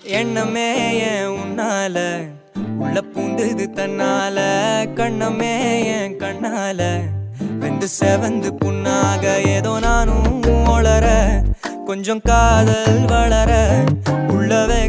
எண்ணமே ஏன் உன்னால உள்ள பூந்தது தன்னால கண்ணமே ஏன் கண்ணால வெந்து செவந்து புண்ணாக ஏதோ நானும் ஒளர கொஞ்சம் காதல் வளர உள்ளவே